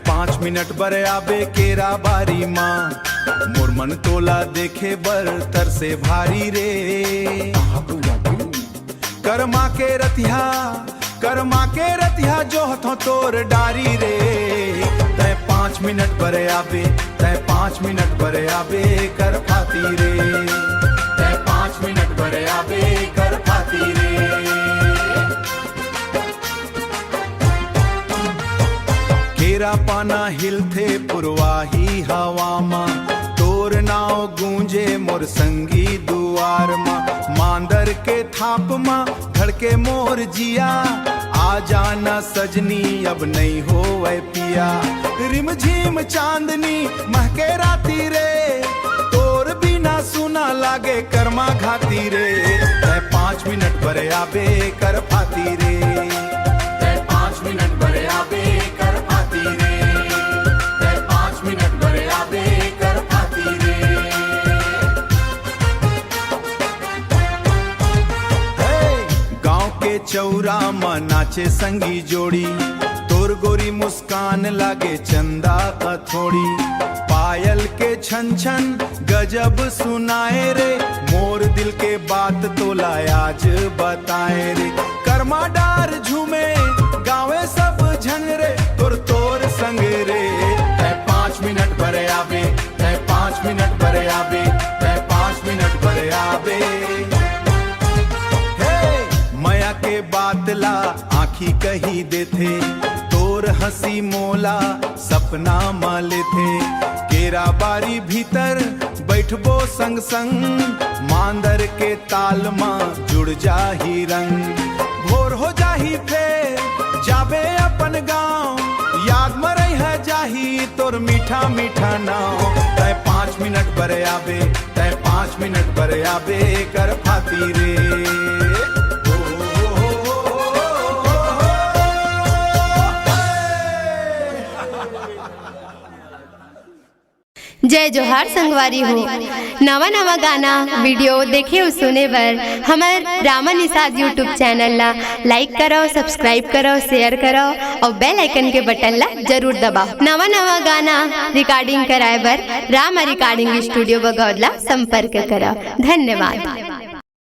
5 minute बर आबे केरा बारी माँ, मोर मन तोला देखे बर तरसे भारी रे। कर्मा के रतिहा जो हथों तोर डारी रे। तय 5 मिनट बर आबे, तय 5 मिनट बर आबे कर पाती रे। तय 5 मिनट बर आबे कर पाती रे। केरा पाना हिलथे पुरवाही हवा मा, तोर नाव गूंजे मोर संगी दुआर मा। मांदर के थाप मा धड़के मोर जिया, आ जाना सजनी अब नहीं हो वै पिया। रिमझिम चांदनी महके राती रे, तोर बिना सुना लागे कर्मा घाती रे। तय 5 मिनट बर आबे कर पाती रे। तय 5 मिनट बर आबे कर पाती रे। तय 5 मिनट बर आबे कर पाती रे। गांव के चौरा में नाचे संगी जोड़ी, तोर गोरी मुस्कान लागे चंदा थोड़ी। पायल के छन छन गजब सुनाए रे, मोर दिल के बात तोला आज बताए रे। कर्मा डार झूमे गावे सब झंगरे, तोर संग रे। तय 5 मिनट बर आबे, तय 5 मिनट बर आबे, तय 5 मिनट बर आबे। माया के बातला आँखी कही देथे, तोर हंसी मोला सपना माले थे। केरा बारी भीतर बैठबो संग संग, मांदर के ताल मा जुड़ जाही रंग। भोर हो जाही फेर जाबे अपन गाँव, याद मरई है जाही तोर मीठा मीठा नाव। तय 5 मिनट बर आबे, तय 5 मिनट बर आबे कर पाती रे। जय जोहार संगवारी हो। नवा नवा गाना वीडियो देखे और सुने बर हमार रामा निषाद यूट्यूब चैनल ला लाइक करो, सब्सक्राइब करो, शेयर करो और बेल आइकन के बटन ला जरूर दबाओ। नवा नवा गाना रिकॉर्डिंग कराए बर रामा रिकॉर्डिंग स्टूडियो बगौदला संपर्क करो। धन्यवाद।